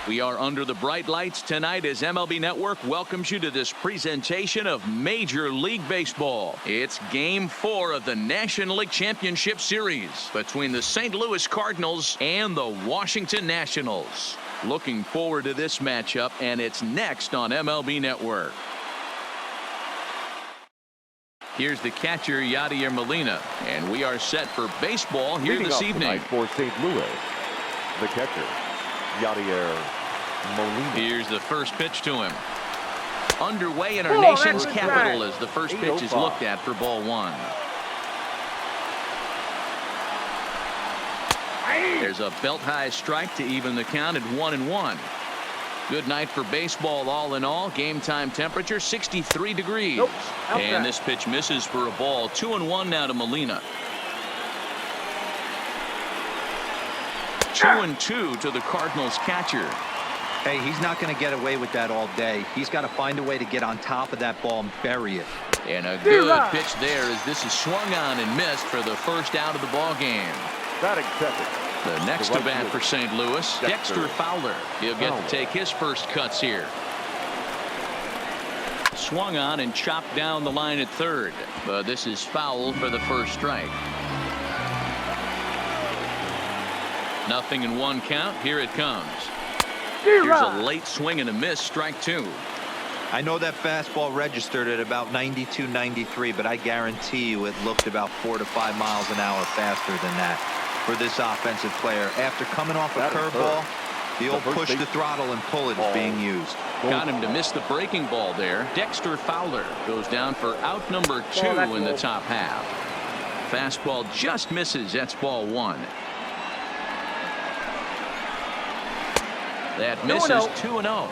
We are under the bright lights tonight as MLB Network welcomes you to this presentation of Major League Baseball. It's Game 4 of the National League Championship Series between the St. Louis Cardinals and the Washington Nationals. Looking forward to this matchup, and it's next on MLB Network. Here's the catcher, Yadier Molina, and we are set for baseball here this evening. For St. Louis, the catcher, Yadier Molina. Here's the first pitch to him. Underway in our nation's capital as the first pitch is looked at for ball one. There's a belt-high strike to even the count at 1-1. Good night for baseball all in all. Game time temperature 63 degrees. And this pitch misses for a ball. 2-1 now to Molina. 2-2 to the Cardinals catcher. Hey, he's not going to get away with that all day. He's got to find a way to get on top of that ball and bury it. And a good pitch there as this is swung on and missed for the first out of the ball game. That accepted. The next to bat for St. Louis, Dexter Fowler. He'll get to take his first cuts here. Swung on and chopped down the line at third, but this is foul for the first strike. Nothing in one count. Here it comes. Here's a late swing and a miss. Strike two. I know that fastball registered at about 92, 93, but I guarantee you it looked about 4 to 5 miles an hour faster than that for this offensive player. After coming off a curveball, the old push the throttle and pull it is being used. Got him to miss the breaking ball there. Dexter Fowler goes down for out number 2 in the top half. Fastball just misses. That's ball one. That misses. 2-0.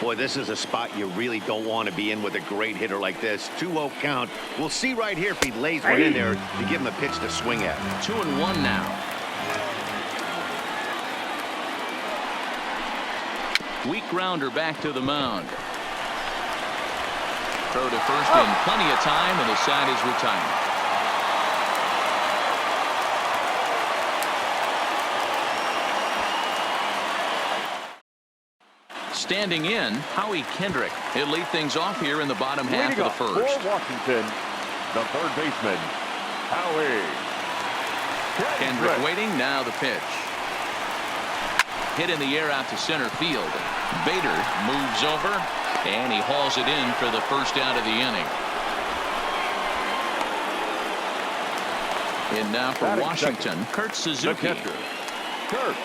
Boy, this is a spot you really don't want to be in with a great hitter like this. 2-0 count. We'll see right here if he lays one in there to give him a pitch to swing at. 2-1 now. Weak grounder back to the mound. Throw to first in plenty of time, and the side is retired. Standing in, Howie Kendrick. He'll lead things off here in the bottom half of the first. For Washington, the third baseman, Howie Kendrick waiting. Now the pitch. Hit in the air out to center field. Bader moves over, and he hauls it in for the first out of the inning. And now for Washington, Kurt Suzuki. Kurt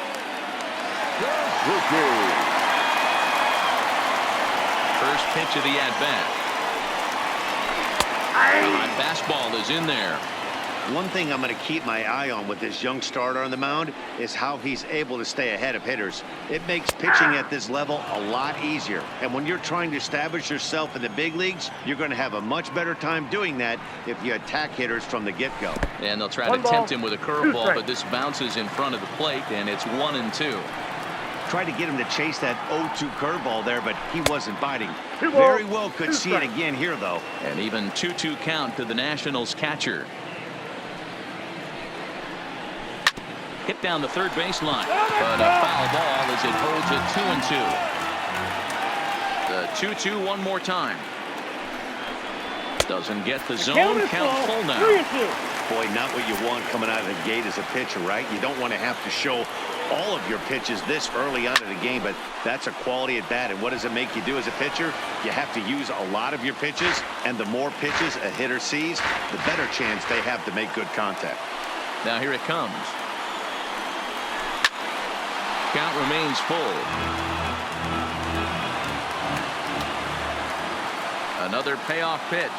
Suzuki. First pitch of the at-bat. Fastball is in there. One thing I'm going to keep my eye on with this young starter on the mound is how he's able to stay ahead of hitters. It makes pitching at this level a lot easier. And when you're trying to establish yourself in the big leagues, you're going to have a much better time doing that if you attack hitters from the get-go. And they'll try to tempt him with a curveball, but this bounces in front of the plate, and it's 1-2. Tried to get him to chase that 0-2 curveball there, but he wasn't biting. Very well could see it again here, though. And even 2-2 count to the Nationals catcher. Hit down the third baseline, but a foul ball as it holds it 2-2. The 2-2 one more time. Doesn't get the zone. Count full now. Boy, not what you want coming out of the gate as a pitcher, right? You don't want to have to show all of your pitches this early on in the game, but that's a quality at bat. And what does it make you do as a pitcher? You have to use a lot of your pitches, and the more pitches a hitter sees, the better chance they have to make good contact. Now here it comes. Count remains full. Another payoff pitch.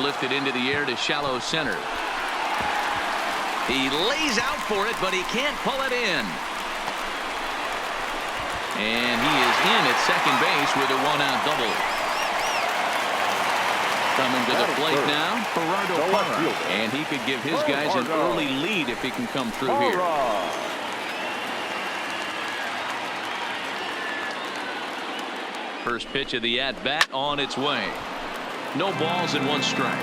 Lifted into the air to shallow center. He lays out for it, but he can't pull it in. And he is in at second base with a one-out double. Coming to the plate now, Gerardo Parra. And he could give his guys an early lead if he can come through here. First pitch of the at-bat on its way. No balls and one strike.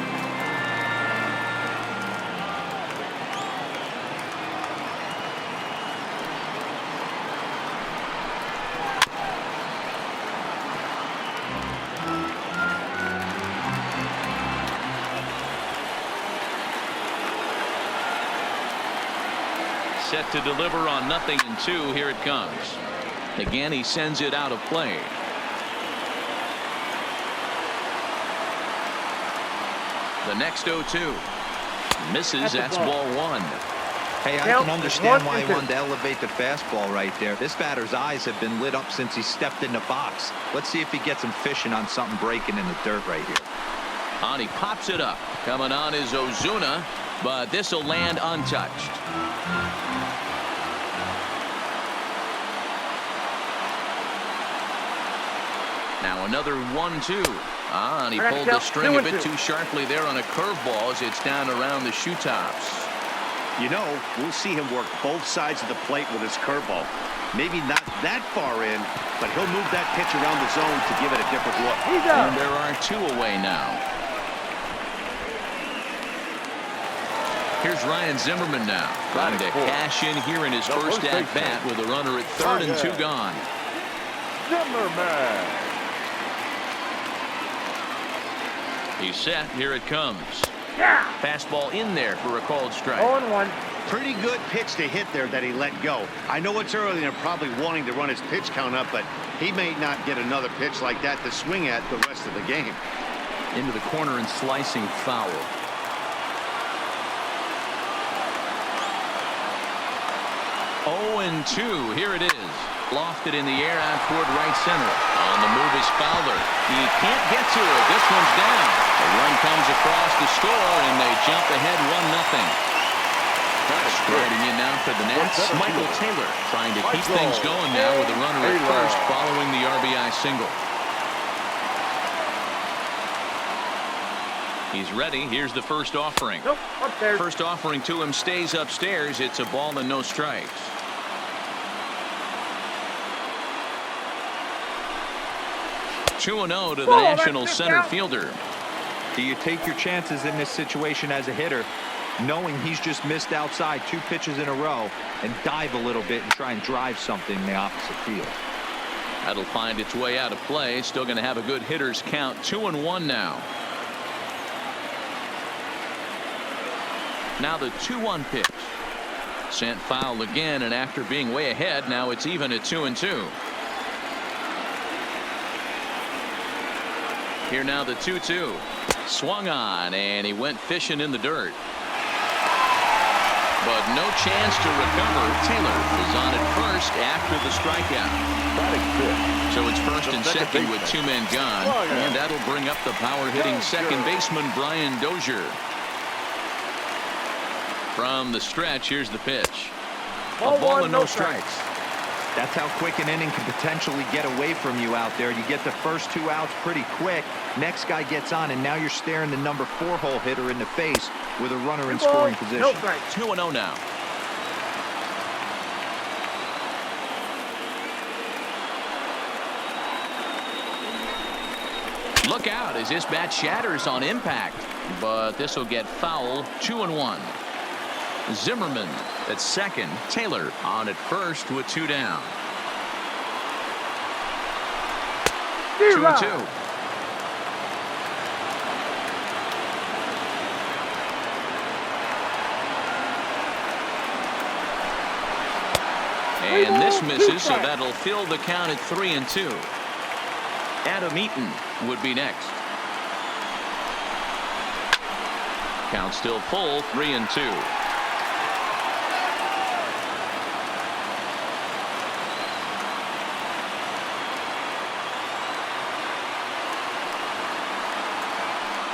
set to deliver on 0-2. Here it comes. Again, he sends it out of play. The next 0-2. Misses. That's ball 1. Hey, I can understand why he wanted to elevate the fastball right there. This batter's eyes have been lit up since he stepped in the box. Let's see if he gets him fishing on something breaking in the dirt right here. And he pops it up. Coming on is Ozuna, but this will land untouched. Now another 1-2. And he pulled the string a bit too sharply there on a curveball as it's down around the shoe tops. You know, we'll see him work both sides of the plate with his curveball. Maybe not that far in, but he'll move that pitch around the zone to give it a different look. And there are 2 away now. Here's Ryan Zimmerman now, trying to cash in here in his first at-bat with a runner at 3rd and 2 gone. Zimmerman. He's set. Here it comes. Fastball in there for a called strike. 0-1. Pretty good pitch to hit there that he let go. I know it's early and they're probably wanting to run his pitch count up, but he may not get another pitch like that to swing at the rest of the game. Into the corner and slicing foul. 0-2. Here it is. Lofted in the air out toward right center. On the move is Fowler. He can't get to it. This one's down. The run comes across the score, and they jump ahead 1-0. Striding in now for the Nats, Michael Taylor trying to keep things going now with a runner at first following the RBI single. He's ready. Here's the first offering. Nope, upstairs. First offering to him stays upstairs. It's a ball and no strikes. (2-0) to the National center fielder. Do you take your chances in this situation as a hitter, knowing he's just missed outside 2 pitches in a row, and dive a little bit and try and drive something in the opposite field? That'll find its way out of play. Still going to have a good hitter's count. 2-1 now. Now the 2-1 pitch. Sent foul again, and after being way ahead, now it's even at 2-2. Here now the 2-2. Swung on, and he went fishing in the dirt. But no chance to recover. Taylor is on at first after the strikeout. So it's first and second with 2 men gone. And that'll bring up the power-hitting second baseman, Brian Dozier. From the stretch, here's the pitch. A ball and no strikes. That's how quick an inning can potentially get away from you out there. You get the first 2 outs pretty quick. Next guy gets on, and now you're staring the number 4 hole hitter in the face with a runner in scoring position. No strikes. 2-0 now. Look out as this bat shatters on impact, but this will get foul. 2-1. Zimmerman at second. Taylor on at first with 2 down. 2-2. And this misses, so that'll fill the count at 3-2. Adam Eaton would be next. Count still full, 3-2.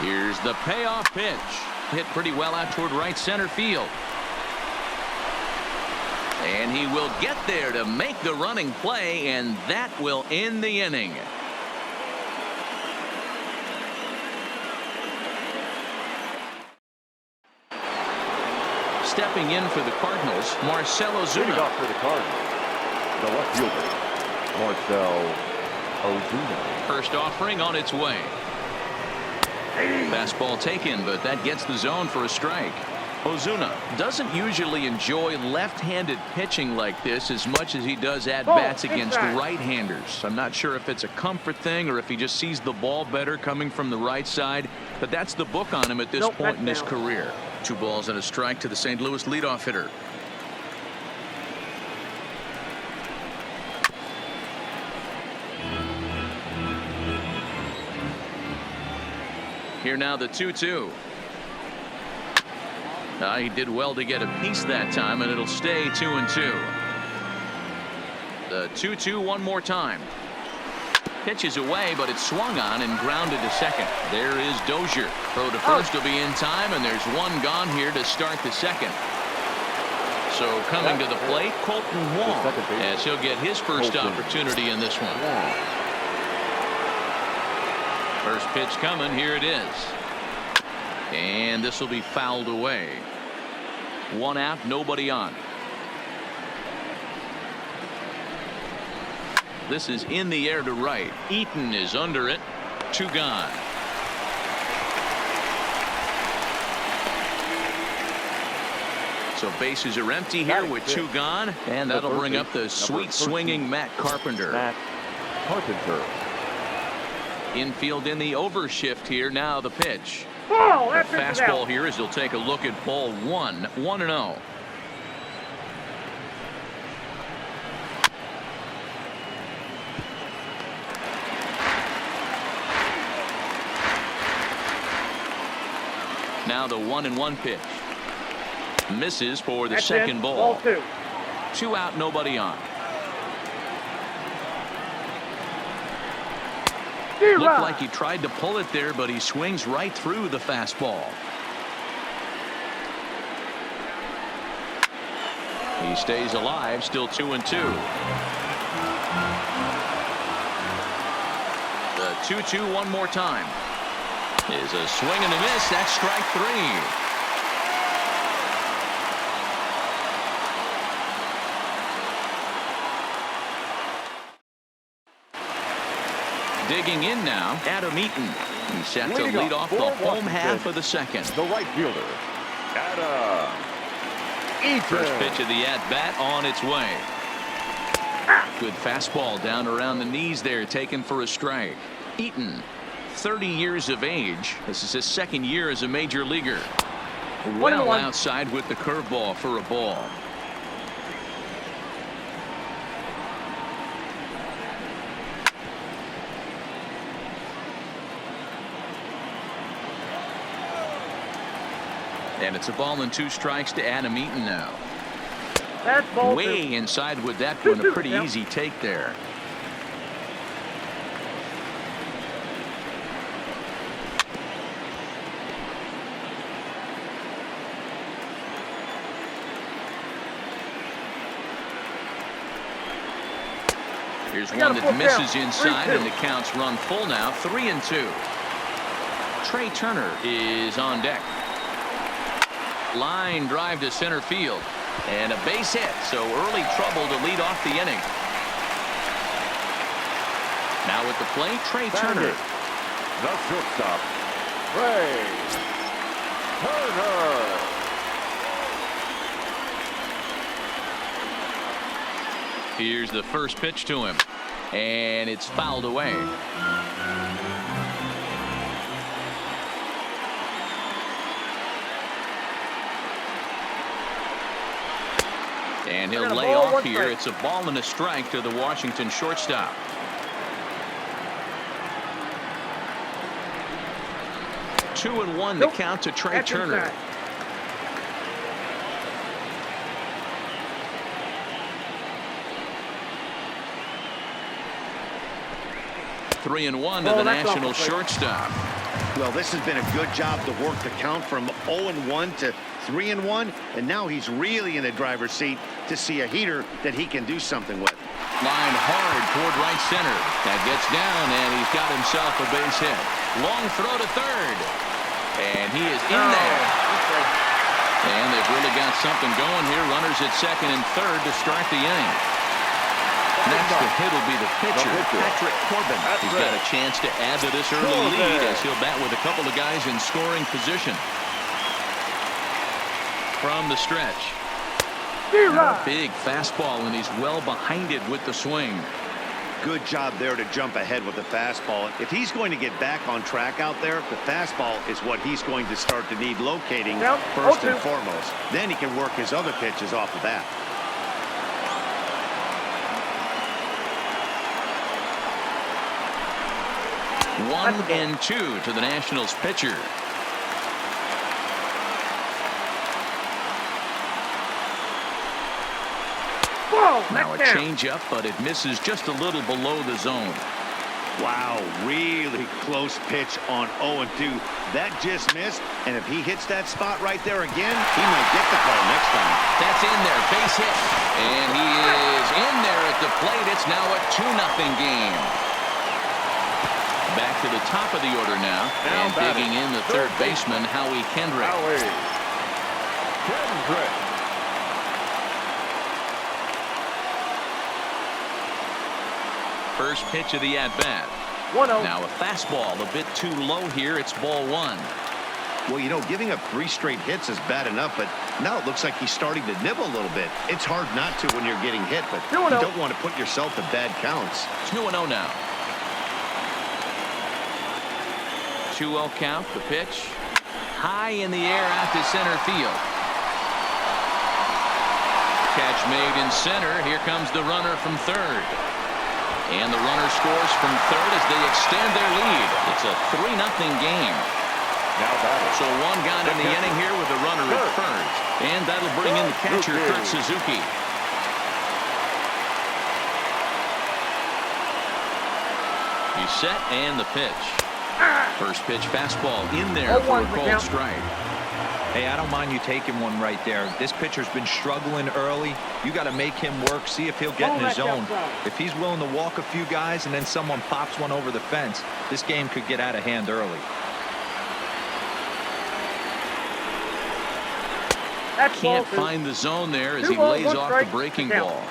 Here's the payoff pitch. Hit pretty well out toward right center field. And he will get there to make the running play, and that will end the inning. Stepping in for the Cardinals, Marcell Ozuna. Leading off for the Cardinals, the left fielder, Marcell Ozuna. First offering on its way. Fastball taken, but that gets the zone for a strike. Ozuna doesn't usually enjoy left-handed pitching like this as much as he does at-bats against right-handers. I'm not sure if it's a comfort thing or if he just sees the ball better coming from the right side, but that's the book on him at this point in his career. 2 balls and a strike to the St. Louis leadoff hitter. Here now the 2-2. He did well to get a piece that time, and it'll stay 2-2. The 2-2 one more time. Pitches away, but it's swung on and grounded to second. There is Dozier. Throw to first will be in time, and there's one gone here to start the second. So coming to the plate, Colton Wong, as he'll get his first opportunity in this one. First pitch coming. Here it is. And this will be fouled away. 1 out, nobody on. This is in the air to right. Eaton is under it. 2 gone. So bases are empty here with 2 gone. And that'll bring up the sweet swinging Matt Carpenter. Infield in the overshift here. Now the pitch. The fastball here as he'll take a look at ball 1. 1-0. Now the 1-1 pitch. Misses for the second ball. 2 out, nobody on. Looked like he tried to pull it there, but he swings right through the fastball. He stays alive, still 2-2. The 2-2 one more time. Is a swing and a miss. That's strike 3. Digging in now, Adam Eaton. He's set to lead off the home half of the second. The right fielder, Adam Eaton. First pitch of the at-bat on its way. Good fastball down around the knees there, taken for a strike. Eaton, 30 years of age. This is his second year as a major leaguer. Well outside with the curveball for a ball. And it's a ball and 2 strikes to Adam Eaton now. Way inside with that one. A pretty easy take there. Here's one that misses inside, and the count's run full now. 3-2. Trey Turner is on deck. Line drive to center field, and a base hit, so early trouble to lead off the inning. Now at the plate, Trey Turner. The shortstop, Trey Turner. Here's the first pitch to him, and it's fouled away. And he'll lay off here. It's a ball and a strike to the Washington shortstop. Two and one to count to Trey Turner. Three and one to the National shortstop. Well, this has been a good job to work the count from 0-1 to 3-1, and now he's really in the driver's seat to see a heater that he can do something with. Line hard toward right center. That gets down, and he's got himself a base hit. Long throw to third, and he is in there. And they've really got something going here. Runners at second and third to start the inning. Next to hit will be the pitcher, Patrick Corbin. He's got a chance to add to this early lead as he'll bat with a couple of guys in scoring position. From the stretch. A big fastball, and he's well behind it with the swing. Good job there to jump ahead with the fastball. If he's going to get back on track out there, the fastball is what he's going to start to need locating first and foremost. Then he can work his other pitches off of that. 1-2 to the Nationals pitcher. Now a changeup, but it misses just a little below the zone. Wow, really close pitch on 0-2. That just missed, and if he hits that spot right there again, he might get the call next time. That's in there, base hit. And he is in there at the plate. It's now a 2-0 game. Back to the top of the order now and digging in the third baseman, Howie Kendrick. First pitch of the at-bat. Now a fastball a bit too low here. It's ball 1. Well, you know, giving up 3 straight hits is bad enough, but now it looks like he's starting to nibble a little bit. It's hard not to when you're getting hit, but you don't want to put yourself in bad counts. 2-0 now. 2-0 count. The pitch high in the air out to center field. Catch made in center. Here comes the runner from third. And the runner scores from third as they extend their lead. It's a 3-0 game. So 1 gone in the inning here with a runner at first. And that'll bring in the catcher, Kurt Suzuki. He's set and the pitch. First pitch fastball in there for a called strike. Hey, I don't mind you taking one right there. This pitcher's been struggling early. You got to make him work, see if he'll get in his zone. If he's willing to walk a few guys and then someone pops one over the fence, this game could get out of hand early. Can't find the zone there as he lays off the breaking ball.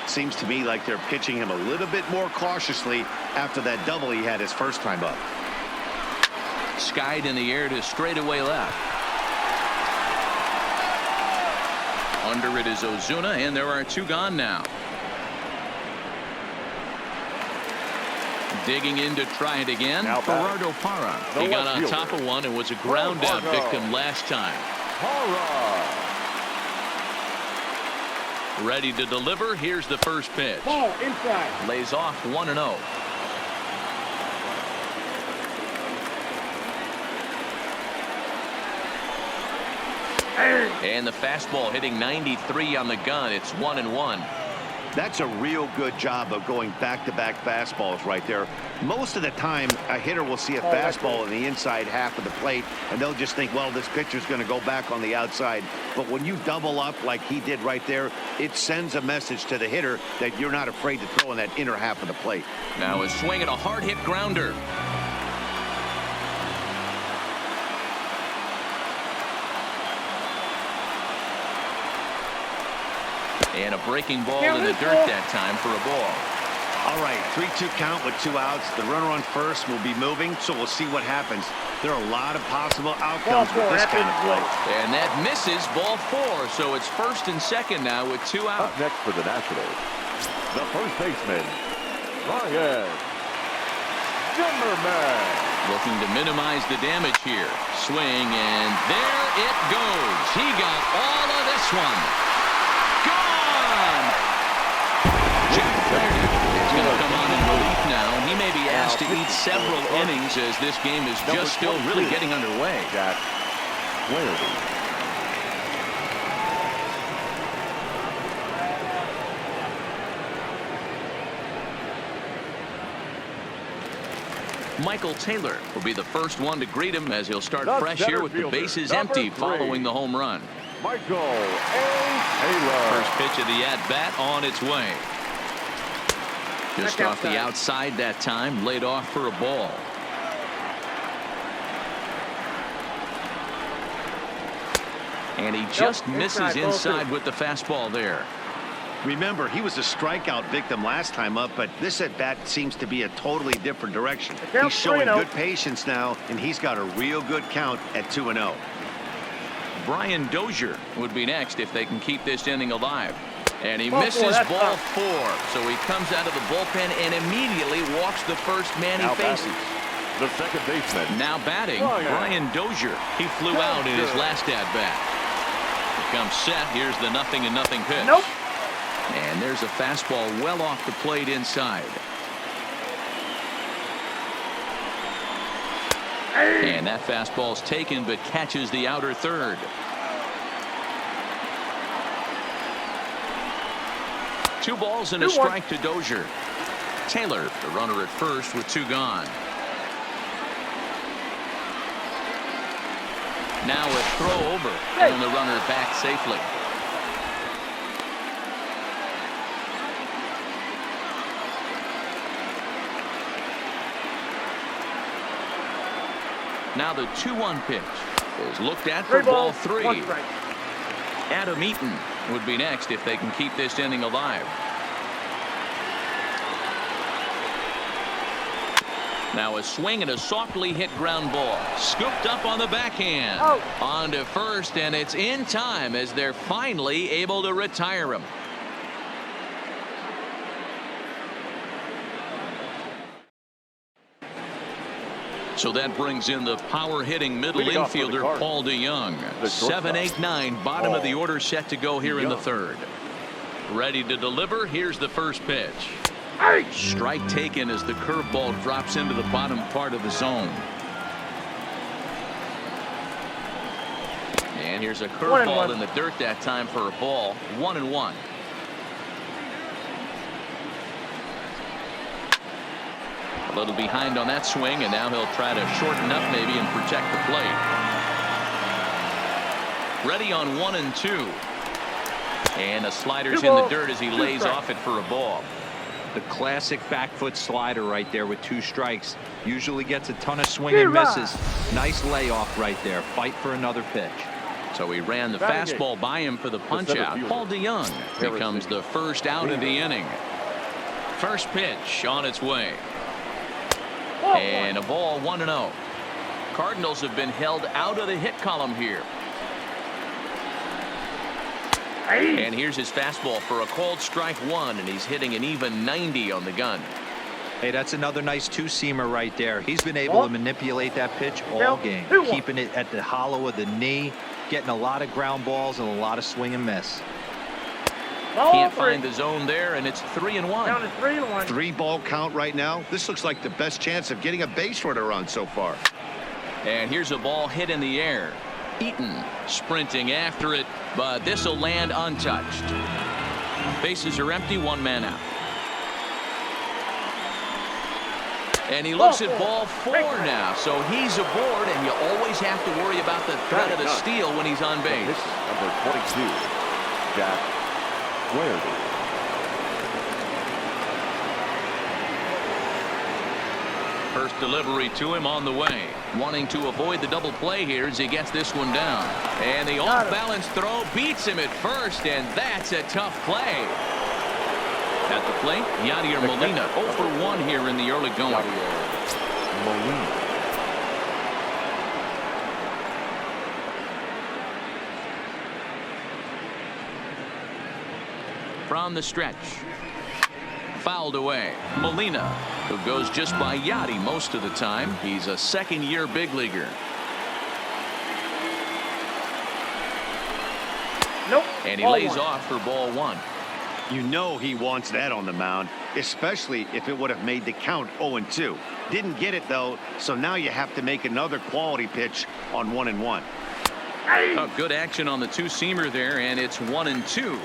Seems to me like they're pitching him a little bit more cautiously after that double he had his first time up. Skied in the air to straightaway left. Under it is Ozuna, and there are 2 gone now. Digging in to try it again. Gerardo Parra. He got on top of one and was a ground out victim last time. Ready to deliver. Here's the first pitch. Ball inside. Lays off 1-0. And the fastball hitting 93 on the gun. It's 1-1. That's a real good job of going back-to-back fastballs right there. Most of the time, a hitter will see a fastball in the inside half of the plate, and they'll just think, well, this pitcher's going to go back on the outside. But when you double up like he did right there, it sends a message to the hitter that you're not afraid to throw in that inner half of the plate. Now a swing and a hard-hit grounder. And a breaking ball in the dirt that time for a ball. All right, 3-2 count with 2 outs. The runner on first will be moving, so we'll see what happens. There are a lot of possible outcomes with this kind of play. And that misses ball 4, so it's first and second now with 2 outs. Up next for the Nationals, the first baseman, Ryan Zimmerman. Looking to minimize the damage here. Swing, and there it goes. He got all of this one. Gone! Jack Flaherty is going to come on in relief now, and he may be asked to eat several innings as this game is just still really getting underway. Jack Flaherty. Michael Taylor will be the first one to greet him as he'll start fresh here with the bases empty following the home run. Michael A. Taylor. First pitch of the at-bat on its way. Just off the outside that time, laid off for a ball. And he just misses inside with the fastball there. Remember, he was a strikeout victim last time up, but this at-bat seems to be a totally different direction. He's showing good patience now, and he's got a real good count at 2-0. Brian Dozier would be next if they can keep this inning alive. And he misses ball 4, so he comes out of the bullpen and immediately walks the first man he faces. The second baseman. Now batting, Brian Dozier. He flew out in his last at-bat. He comes set. Here's the 0-0 pitch. Nope. And there's a fastball well off the plate inside. And that fastball's taken but catches the outer third. Two balls and a strike to Dozier. Taylor, the runner at first with two gone. Now a throw over, and the runner back safely. Now the 2-1 pitch is looked at for ball 3. Adam Eaton would be next if they can keep this inning alive. Now a swing and a softly hit ground ball. Scooped up on the backhand. On to first, and it's in time as they're finally able to retire him. So that brings in the power-hitting middle infielder, Paul DeYoung. 7, 8, 9, bottom of the order set to go here in the third. Ready to deliver. Here's the first pitch. Strike taken as the curveball drops into the bottom part of the zone. And here's a curveball in the dirt that time for a ball. 1-1. A little behind on that swing, and now he'll try to shorten up maybe and protect the plate. Ready on 1 and 2. And the slider's in the dirt as he lays off it for a ball. The classic back foot slider right there with 2 strikes. Usually gets a ton of swing and misses. Nice layoff right there. Fight for another pitch. So he ran the fastball by him for the punch out. Paul DeYoung becomes the first out of the inning. First pitch on its way. And a ball 1-0. Cardinals have been held out of the hit column here. And here's his fastball for a called strike 1, and he's hitting an even 90 on the gun. Hey, that's another nice two-seamer right there. He's been able to manipulate that pitch all game, keeping it at the hollow of the knee, getting a lot of ground balls and a lot of swing and miss. Can't find the zone there, and it's 3-1. Down to 3-1. 3-ball count right now. This looks like the best chance of getting a base runner run so far. And here's a ball hit in the air. Eaton sprinting after it, but this will land untouched. Bases are empty, 1 man out. And he looks at ball 4 now, so he's aboard, and you always have to worry about the threat of the steal when he's on base. Number 22, Jack Flaherty. First delivery to him on the way. Wanting to avoid the double play here as he gets this one down. And the off-balance throw beats him at first, and that's a tough play. At the plate, Yadier Molina 0 for 1 here in the early going. Molina. From the stretch. Fouled away. Molina, who goes just by Yadi most of the time. He's a second-year big leaguer. Nope. And he lays off for ball 1. You know he wants that on the mound, especially if it would have made the count 0-2. Didn't get it, though, so now you have to make another quality pitch on 1-1. Oh, good action on the two-seamer there, and it's 1-2.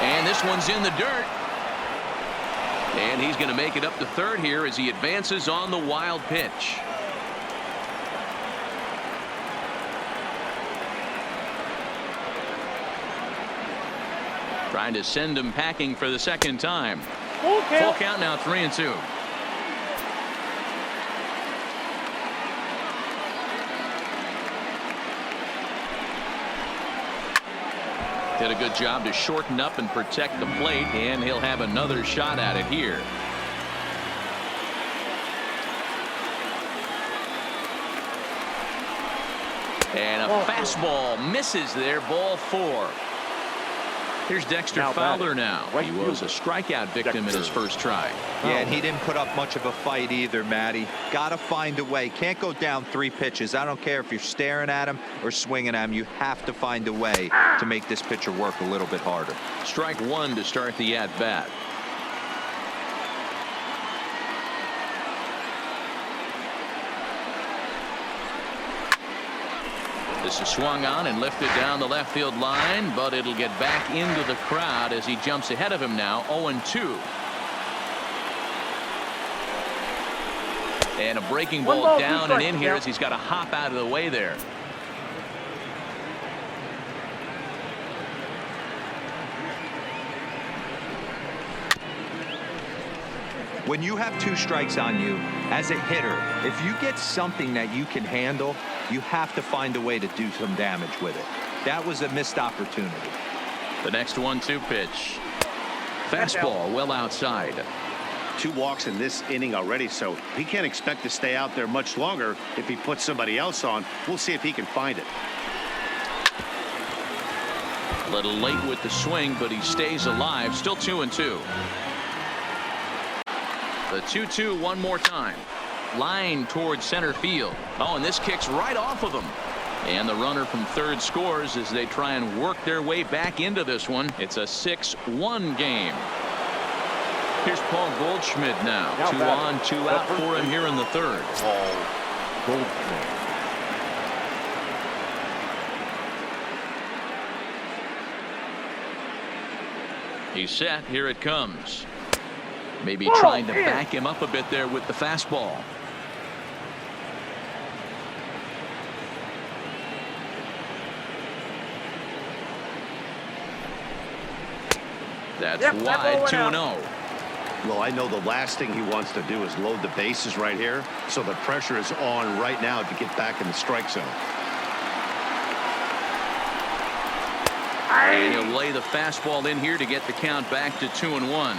And this one's in the dirt. And he's going to make it up to third here as he advances on the wild pitch. Trying to send him packing for the second time. Full count now, 3-2. Did a good job to shorten up and protect the plate, and he'll have another shot at it here. And a fastball misses there, ball 4. Here's Dexter Now Fowler batting, now. right He was a fielder, strikeout victim in his Dexter first try. Yeah, and he didn't put up much of a fight either, Matty. Got to find a way. Can't go down 3 pitches. I don't care if you're staring at him or swinging at him. You have to find a way to make this pitcher work a little bit harder. Strike 1 to start the at-bat. This is swung on and lifted down the left field line, but it'll get back into the crowd as he jumps ahead of him now, 0-2. And a breaking ball down and in here as he's got to hop out of the way there. When you have 2 strikes on you, as a hitter, if you get something that you can handle, you have to find a way to do some damage with it. That was a missed opportunity. The next 1-2 pitch. Fastball well outside. 2 walks in this inning already, so he can't expect to stay out there much longer if he puts somebody else on. We'll see if he can find it. A little late with the swing, but he stays alive. Still 2-2. The 2-2 one more time. Line towards center field. Oh, and this kicks right off of him. And the runner from third scores as they try and work their way back into this one. It's a 6-1 game. Here's Paul Goldschmidt now. 2 on, 2 out for him here in the third. Paul Goldschmidt. He's set. Here it comes. Maybe trying to back him up a bit there with the fastball. That's wide, 2-0. Well, I know the last thing he wants to do is load the bases right here, so the pressure is on right now to get back in the strike zone. And he'll lay the fastball in here to get the count back to 2-1.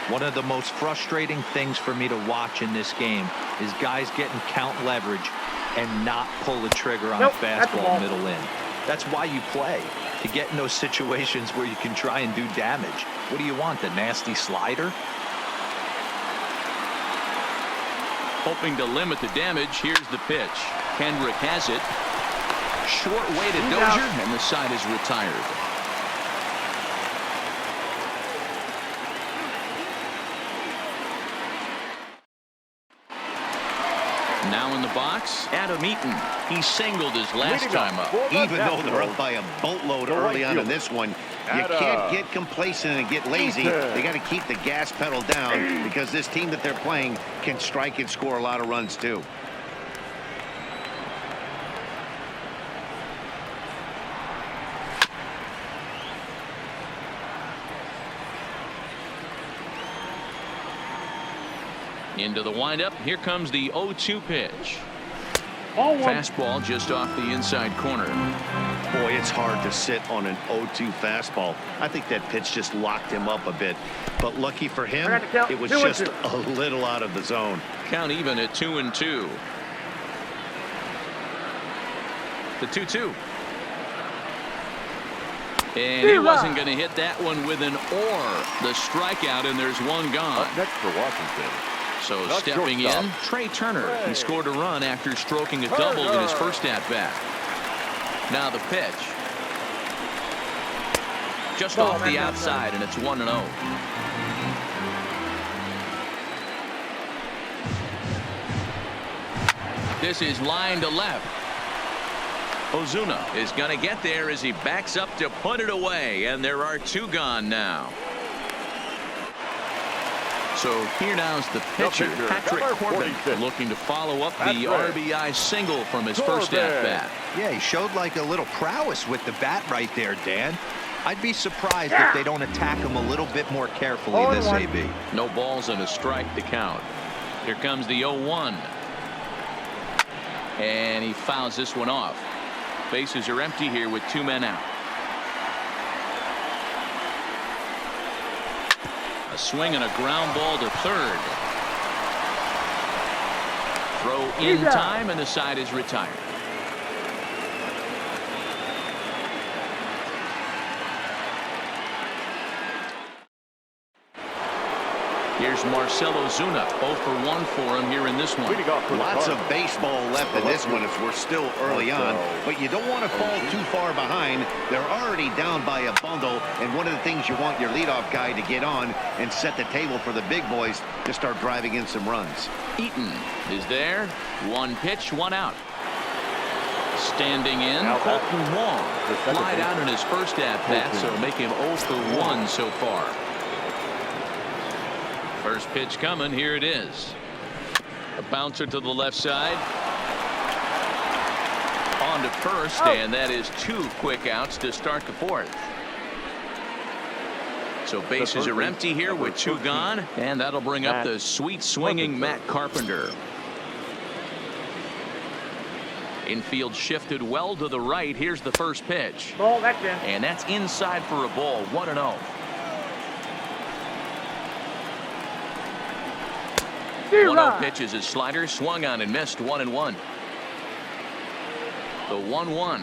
One of the most frustrating things for me to watch in this game is guys getting count leverage and not pull the trigger on a fastball middle in. That's why you play, to get in those situations where you can try and do damage. What do you want, the nasty slider? Hoping to limit the damage. Here's the pitch. Kendrick has it. Short way to Dozier, and the side is retired. Now in the box, Adam Eaton. He singled his last time up. Even though they're up by a boatload early on in this one, you can't get complacent and get lazy. They got to keep the gas pedal down because this team that they're playing can strike and score a lot of runs too. Into the windup. Here comes the 0-2 pitch. Fastball just off the inside corner. Boy, it's hard to sit on an 0-2 fastball. I think that pitch just locked him up a bit. But lucky for him, it was just a little out of the zone. Count even at 2-2. The 2-2. And he wasn't going to hit that one with an or. The strikeout, and there's one gone. Up next for Washington. So stepping in, Trey Turner. He scored a run after stroking a double in his first at-bat. Now the pitch. Just off the outside, and it's 1-0. This is line to left. Ozuna is going to get there as he backs up to put it away, and there are 2 gone now. So here now's the pitcher, Patrick Corbin, looking to follow up the RBI single from his first at-bat. Yeah, he showed like a little prowess with the bat right there, Dan. I'd be surprised if they don't attack him a little bit more carefully this AB. No balls and a strike to count. Here comes the 0-1. And he fouls this one off. Bases are empty here with 2 men out. A swing and a ground ball to third. Throw in time, and the side is retired. Here's Marcell Ozuna, 0 for 1 for him here in this one. Lots of baseball left in this one as we're still early on, but you don't want to fall too far behind. They're already down by a bundle, and one of the things you want your leadoff guy to get on and set the table for the big boys to start driving in some runs. Eaton is there. 1 pitch, 1 out. Standing in, Colton Wong. Flied out in his first at-bat, so make him 0 for 1 so far. First pitch coming. Here it is. A bouncer to the left side. On to first, and that is 2 quick outs to start the 4th. So bases are empty here with 2 gone, and that'll bring up the sweet swinging Matt Carpenter. Infield shifted well to the right. Here's the first pitch. Ball, that's in. And that's inside for a ball. 1-0. 1-0 pitch is his slider, swung on and missed. 1-1. The 1-1.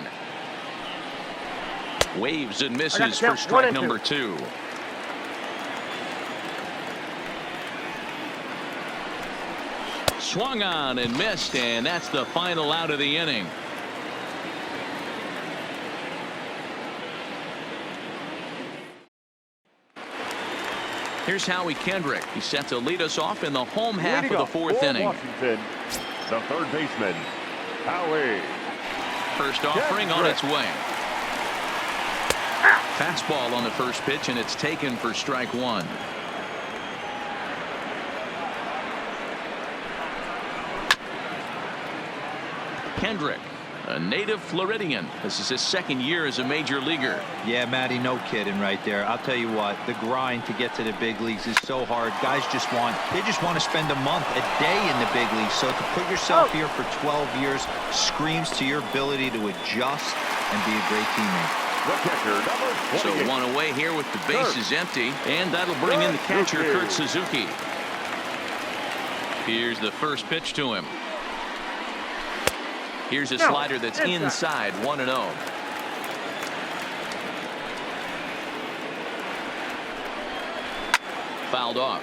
Waves and misses for strike number 2. Swung on and missed, and that's the final out of the inning. Here's Howie Kendrick. He's set to lead us off in the home half of the 4th inning. Washington, the third baseman, Howie. First offering on its way. Fastball on the first pitch, and it's taken for strike 1. Kendrick, a native Floridian. This is his 2nd year as a major leaguer. Yeah, Matty, no kidding right there. I'll tell you what, the grind to get to the big leagues is so hard. Guys just want to spend a month, a day in the big leagues. So to put yourself here for 12 years screams to your ability to adjust and be a great teammate. So 1 away here with the bases empty, and that'll bring in the catcher, Kurt Suzuki. Here's the first pitch to him. Here's a slider that's inside. 1-0. Fouled off.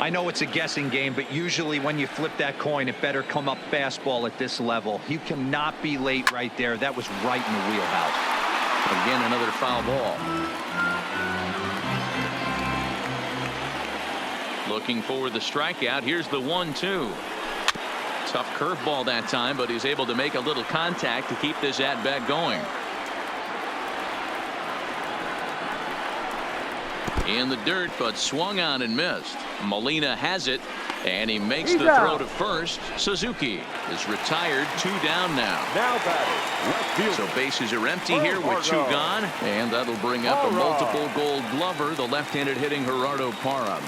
I know it's a guessing game, but usually when you flip that coin, it better come up fastball at this level. You cannot be late right there. That was right in the wheelhouse. Again, another foul ball. Looking for the strikeout. Here's the 1-2. Tough curveball that time, but he's able to make a little contact to keep this at-bat going. In the dirt, but swung on and missed. Molina has it, and he makes the throw to first. Suzuki is retired. 2 down now. Now batting, left field. So bases are empty here with 2 gone, and that'll bring up a multiple Gold Glover, the left-handed hitting Gerardo Parra.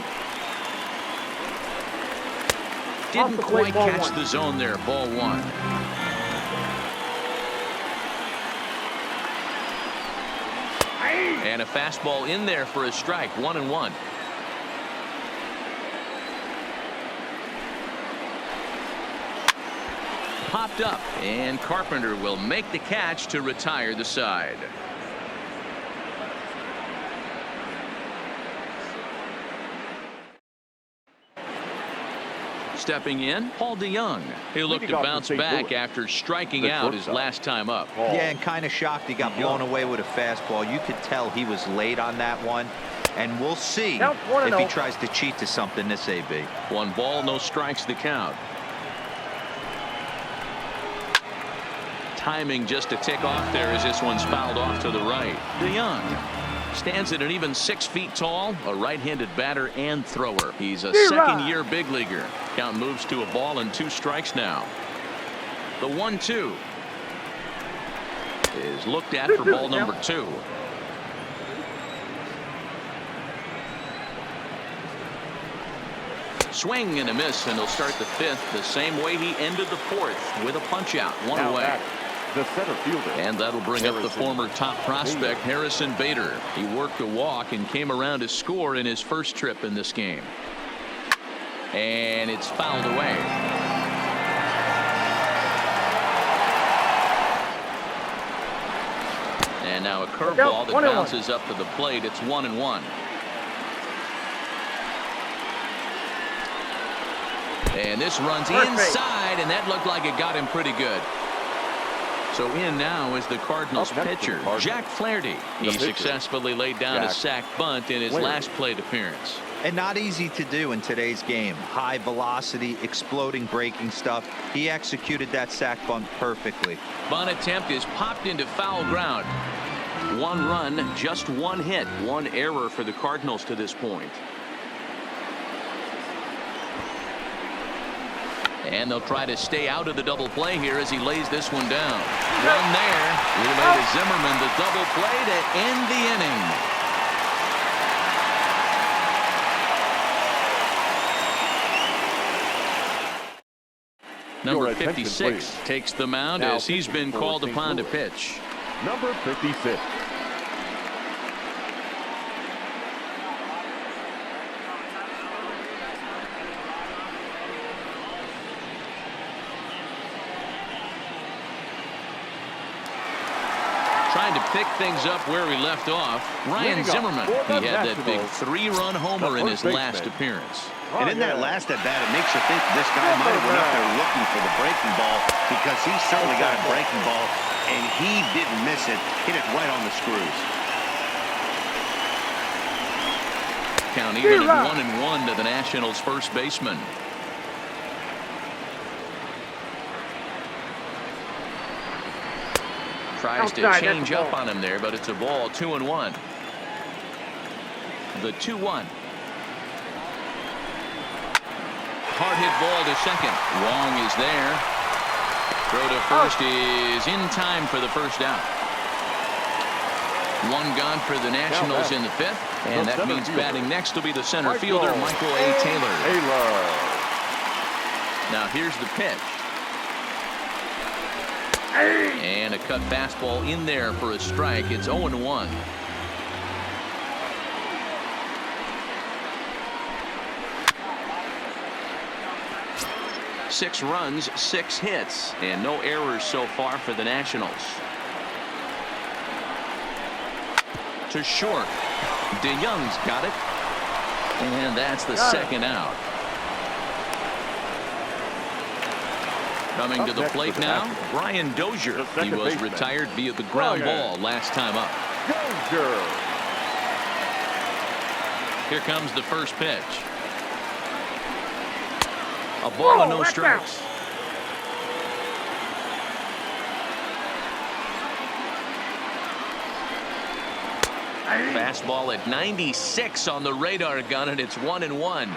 Didn't quite catch the zone there. Ball 1. And a fastball in there for a strike. 1-1. Popped up, and Carpenter will make the catch to retire the side. Stepping in, Paul DeYoung. He'll look to bounce back after striking out his last time up. Yeah, and kind of shocked he got blown away with a fastball. You could tell he was late on that one. And we'll see if he tries to cheat to something this AB. 1 ball, no strikes the count. Timing just a tick off there as this one's fouled off to the right. DeYoung stands at an even 6 feet tall, a right-handed batter and thrower. He's a 2nd-year big leaguer. Count moves to a ball and 2 strikes now. The 1-2 is looked at for ball number 2. Swing and a miss, and he'll start the 5th the same way he ended the 4th with a punch out. 1 away. The center fielder. And that'll bring up the former top prospect Harrison Bader. He worked a walk and came around to score in his first trip in this game. And it's fouled away. And now a curveball that bounces up to the plate. It's 1-1. And this runs inside, and that looked like it got him pretty good. So in now is the Cardinals pitcher, Jack Flaherty. He successfully laid down a sac bunt in his last plate appearance. And not easy to do in today's game. High velocity, exploding breaking stuff. He executed that sac bunt perfectly. Bunt attempt is popped into foul ground. 1 run, just 1 hit, 1 error for the Cardinals to this point. And they'll try to stay out of the double play here as he lays this one down. One there. Relay to Zimmerman, the double play to end the inning. Number 56 takes the mound as he's been called upon to pitch. Number 56. Trying to pick things up where we left off, Ryan Zimmerman. He had that big 3-run homer in his last appearance. And in that last at-bat, it makes you think this guy might have went up there looking for the breaking ball, because he certainly got a breaking ball, and he didn't miss it. Hit it right on the screws. Count even at 1-1 to the Nationals' first baseman. Tries to change up on him there, but it's a ball. 2-1. The 2-1. Hard hit ball to second. Wong is there. Throw to first is in time for the first out. 1 gone for the Nationals in the 5th, and that means batting next will be the center fielder, Michael A. Taylor. Now here's the pitch. And a cut fastball in there for a strike. It's 0-1. Six runs, 6 hits, and no errors so far for the Nationals. To short. DeYoung's got it. And that's the second out. Coming to the plate now, Brian Dozier. He was retired via the ground ball last time up. Here comes the first pitch. A ball and no strikes. Fastball at 96 on the radar gun, and it's 1-1.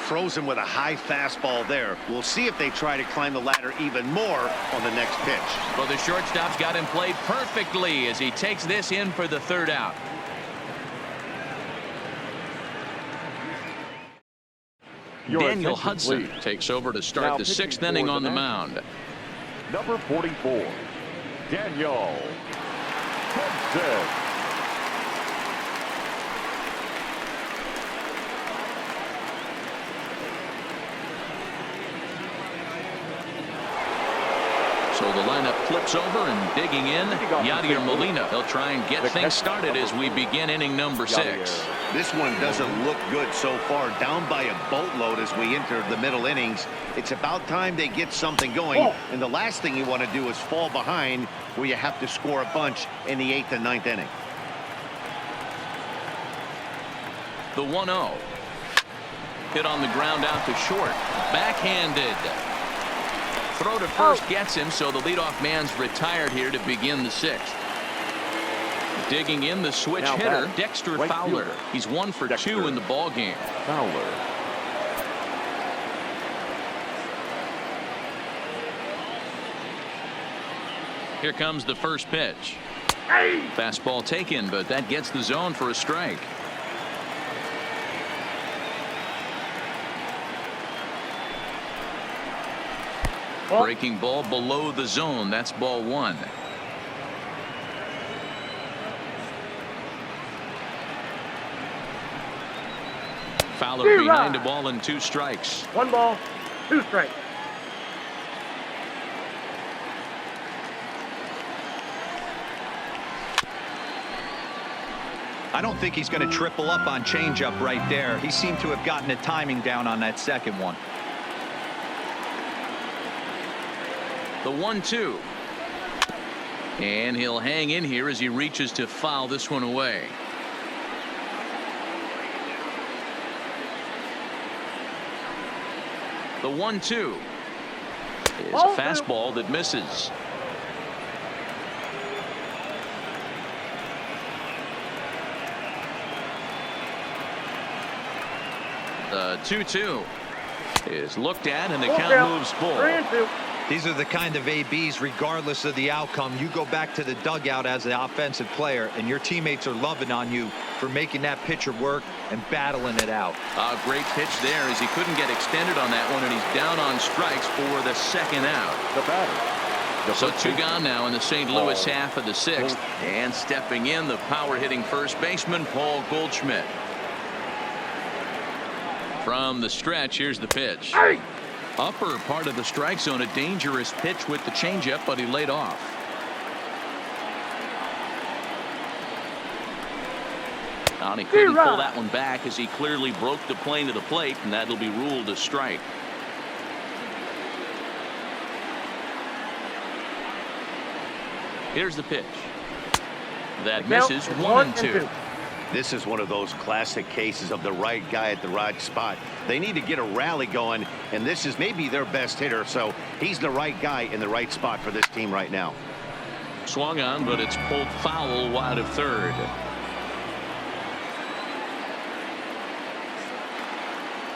Frozen with a high fastball there. We'll see if they try to climb the ladder even more on the next pitch. Well, the shortstop's got him played perfectly as he takes this in for the 3rd out. Daniel Hudson takes over to start the 6th inning on the mound. Number 44, Daniel Hudson. So the lineup flips over, and digging in, Yadier Molina. They'll try and get things started as we begin inning number 6. This one doesn't look good so far. Down by a boatload as we enter the middle innings. It's about time they get something going. And the last thing you want to do is fall behind where you have to score a bunch in the 8th and 9th inning. The 1-0. Hit on the ground out to short. Backhanded. Throw to first gets him, so the leadoff man's retired here to begin the 6th. Digging in, the switch hitter, Dexter Fowler. He's 1 for 2 in the ball game. Fowler. Here comes the first pitch. Fastball taken, but that gets the zone for a strike. Breaking ball below the zone. That's ball 1. Fowler behind a ball and 2 strikes. 1 ball, 2 strikes. I don't think he's going to triple up on changeup right there. He seemed to have gotten the timing down on that second one. The 1-2. And he'll hang in here as he reaches to foul this one away. The 1-2 is a fastball that misses. The 2-2 is looked at, and the count moves full. These are the kind of ABs, regardless of the outcome. You go back to the dugout as the offensive player, and your teammates are loving on you for making that pitcher work and battling it out. A great pitch there as he couldn't get extended on that one, and he's down on strikes for the second out. The batter. So two gone now in the St. Louis half of the sixth. And stepping in, the power-hitting first baseman, Paul Goldschmidt. From the stretch, here's the pitch. Hey! Upper part of the strike zone, a dangerous pitch with the changeup, but he laid off. And he couldn't pull that one back as he clearly broke the plane to the plate, and that'll be ruled a strike. Here's the pitch. That misses 1-2. This is one of those classic cases of the right guy at the right spot. They need to get a rally going, and this is maybe their best hitter, so he's the right guy in the right spot for this team right now. Swung on, but it's pulled foul wide of third.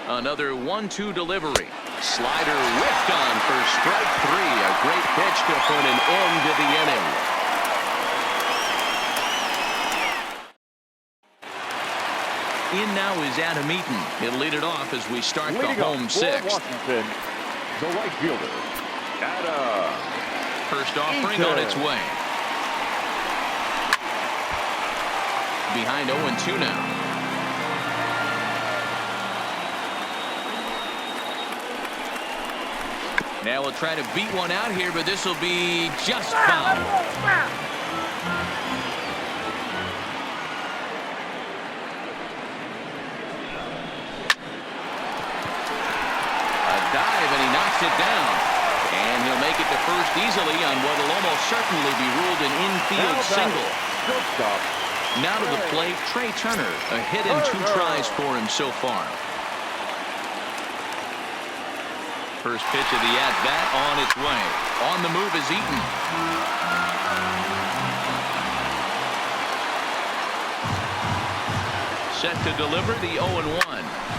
Another 1-2 delivery. Slider whiffed on for strike three. A great pitch to put an end to the inning. In now is Adam Eaton. He'll lead it off as we start the home sixth. Washington, the right fielder, Adam. First offering on its way. Behind 0-2 now. Now we'll try to beat one out here, but this will be just foul. It down, and he'll make it to first easily on what will almost certainly be ruled an infield single. Now to the plate, Trey Turner. A hit and 2 tries for him so far. First pitch of the at-bat on its way. On the move is Eaton. Set to deliver the 0-1.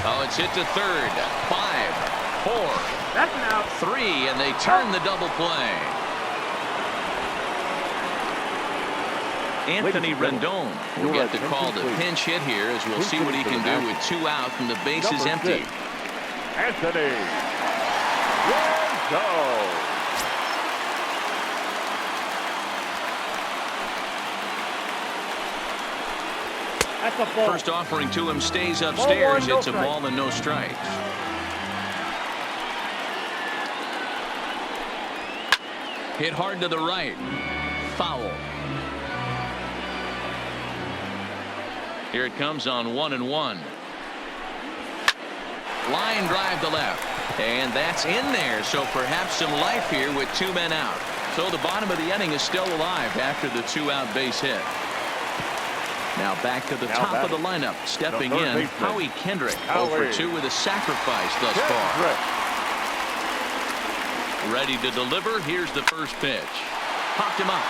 Oh, it's hit to third. 5, 4. That's an out. 3, and they turn the double play. Anthony Rendon will get the call to pinch hit here as we'll see what he can do with 2 out and the bases empty. Anthony Rendon. That's a ball. First offering to him stays upstairs. It's a ball and no strikes. Hit hard to the right. Foul. Here it comes on 1-1. Line drive to left. And that's in there. So perhaps some life here with 2 men out. So the bottom of the inning is still alive after the 2-out base hit. Now back to the top of the lineup. Stepping in, Howie Kendrick. 0-for-2 with a sacrifice thus far. Ready to deliver. Here's the first pitch. Popped him up.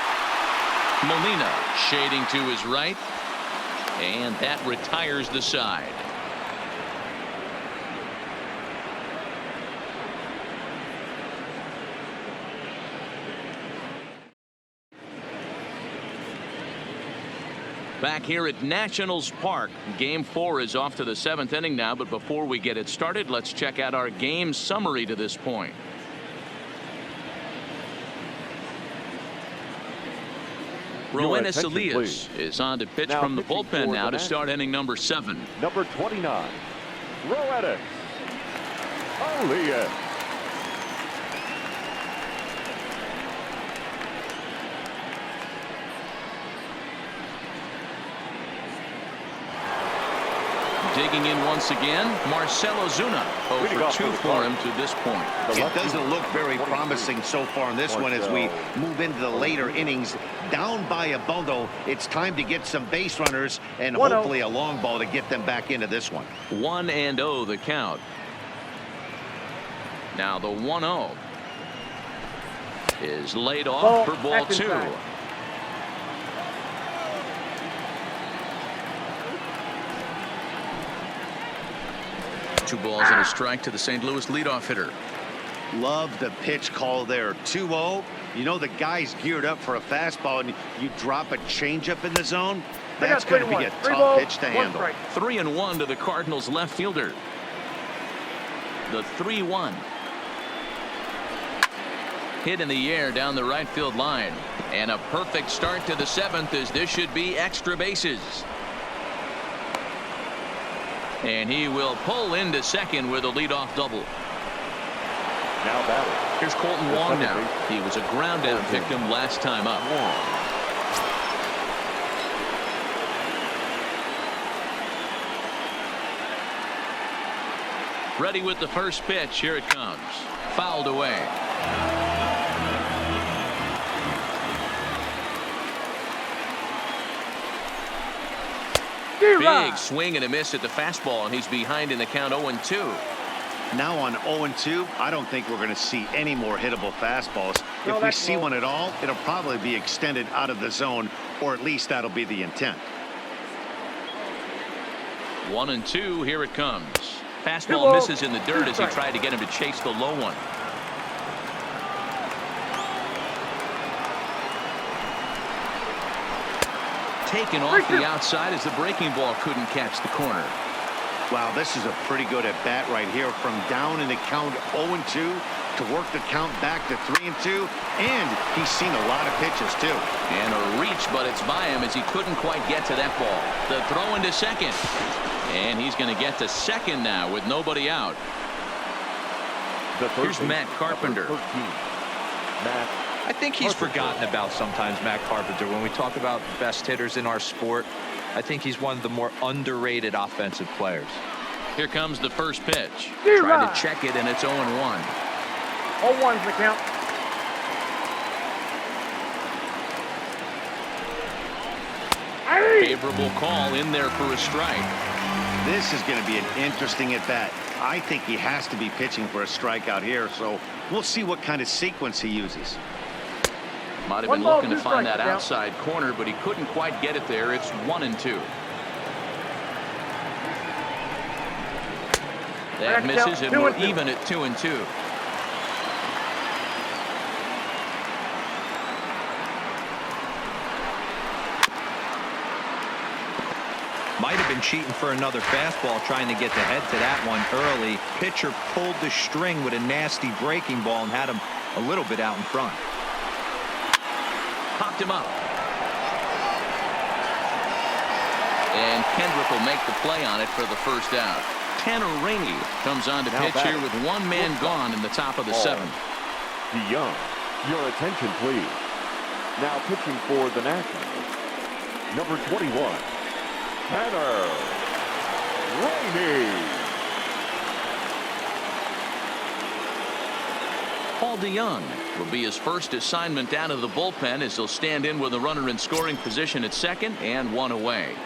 Molina shading to his right. And that retires the side. Back here at Nationals Park, Game 4 is off to the 7th inning now, but before we get it started, let's check out our game summary to this point. Roenis Elias is on to pitch from the bullpen now to start inning number 7. Number 29, Roenis Elias. digging in once again, Marcelo Zuna. 0 for 2 for him to this point. It doesn't look very promising so far in this one as we move into the later innings. Down by a bundle, it's time to get some base runners and hopefully a long ball to get them back into this one. 1-0 the count. Now the 1-0 is laid off for ball 2. Two balls and a strike to the St. Louis leadoff hitter. Love the pitch call there. 2-0. You know the guy's geared up for a fastball, and you drop a changeup in the zone. That's going to be a tough pitch to handle. 3-1 to the Cardinals left fielder. The 3-1. Hit in the air down the right field line. And a perfect start to the 7th, as this should be extra bases. And he will pull into second with a leadoff double. Now batting. Here's Colton Wong now. He was a ground out victim last time up. Ready with the first pitch. Here it comes. Fouled away. Big swing and a miss at the fastball, and he's behind in the count 0-2. Now on 0-2, I don't think we're going to see any more hittable fastballs. If we see one at all, it'll probably be extended out of the zone, or at least that'll be the intent. 1-2. Here it comes. Fastball misses in the dirt as he tried to get him to chase the low one. Taken off the outside as the breaking ball couldn't catch the corner. Wow, this is a pretty good at bat right here, from down in the count 0-2 to work the count back to 3-2, and he's seen a lot of pitches too. And a reach, but it's by him as he couldn't quite get to that ball. The throw into second, and he's going to get to second now with nobody out. Here's Matt Carpenter. I think he's forgotten about sometimes, Matt Carpenter. When we talk about best hitters in our sport, I think he's one of the more underrated offensive players. Here comes the first pitch. Trying to check it, and it's 0-1. 0-1's the count. Favorable call in there for a strike. This is going to be an interesting at bat. I think he has to be pitching for a strikeout here, so we'll see what kind of sequence he uses. Might have been looking to find that outside corner, but he couldn't quite get it there. It's 1-2. That misses, and we're even at 2-2. Might have been cheating for another fastball, trying to get the head to that one early. Pitcher pulled the string with a nasty breaking ball and had him a little bit out in front. Popped him up. And Kendrick will make the play on it for the first out. Tanner Rainey comes on to pitch here with one man gone in the top of the 7th. DeYoung, your attention please. Now pitching for the Nationals, number 21, Tanner Rainey. Paul DeYoung will be his first assignment out of the bullpen, as he'll stand in with a runner in scoring position at second and one away.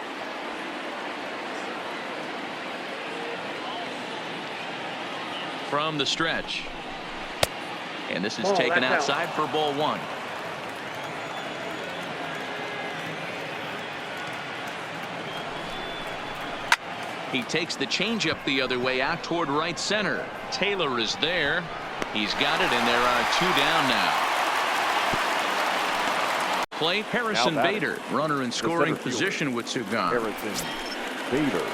From the stretch. And this is taken outside for ball 1. He takes the changeup the other way out toward right center. Taylor is there. He's got it, and there are 2 down now. Plate, Harrison Bader, runner in scoring position with 2 gone. Harrison Bader.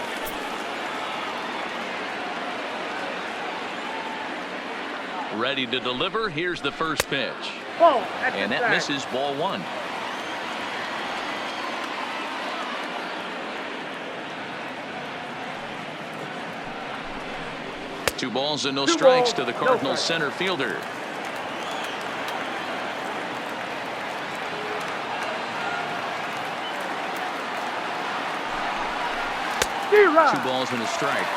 Ready to deliver. Here's the first pitch. And that misses, ball 1. Two balls and no strikes to the Cardinals center fielder. 2 balls and a strike.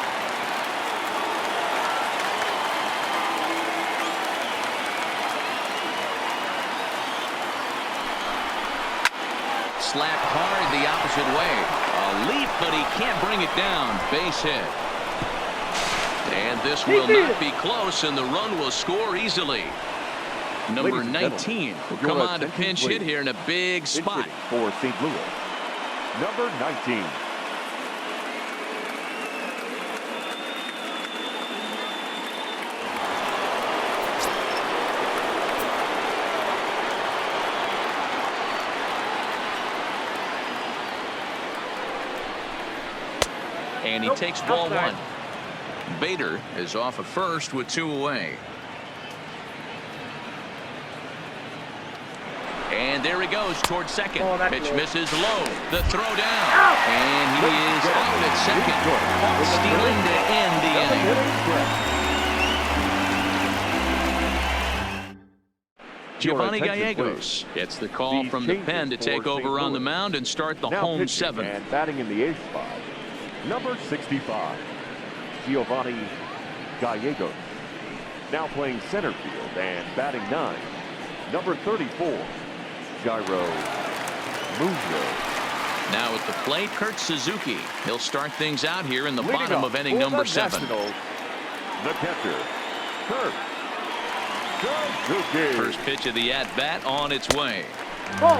Slapped hard the opposite way. A leap, but he can't bring it down. Base hit. And this will not be close, and the run will score easily. Number 19 will come on to pinch hit here in a big spot. For St. Louis, number 19. And he takes ball 1. Bader is off at first with 2 away. And there he goes towards second. Pitch misses low. The throw down. And he is out at second. Stealing to end the inning. Giovanni Gallegos gets the call from the pen to take over on the mound and start the home 7th. And batting in the 8th spot, number 65, Giovanni Gallegos. Now playing center field and batting 9, number 34, Jairo Munoz. Now at the plate, Kurt Suzuki. He'll start things out here in the bottom of inning number 7. The catcher, Kurt Suzuki. First pitch of the at-bat on its way.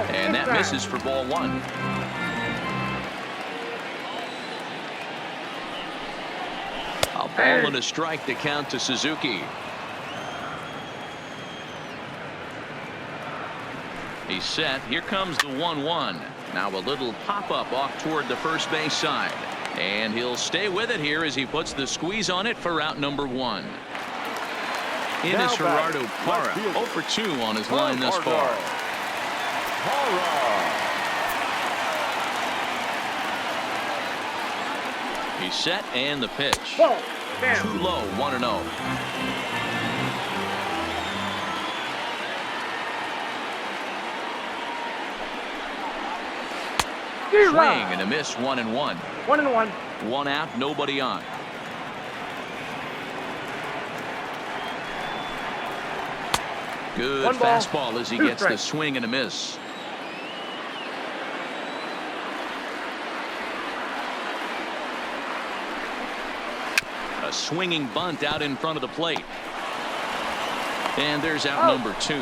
And that misses for ball 1. A ball and a strike to count to Suzuki. He's set. Here comes the 1-1. Now a little pop-up off toward the first base side. And he'll stay with it here as he puts the squeeze on it for out number 1. In is Gerardo Parra. 0 for 2 on his line thus far. He's set and the pitch. Too low, 1-0. Swing and a miss, 1-1. 1-1. 1 out, nobody on. Good fastball as he gets the swing and a miss. A swinging bunt out in front of the plate. And there's out number 2.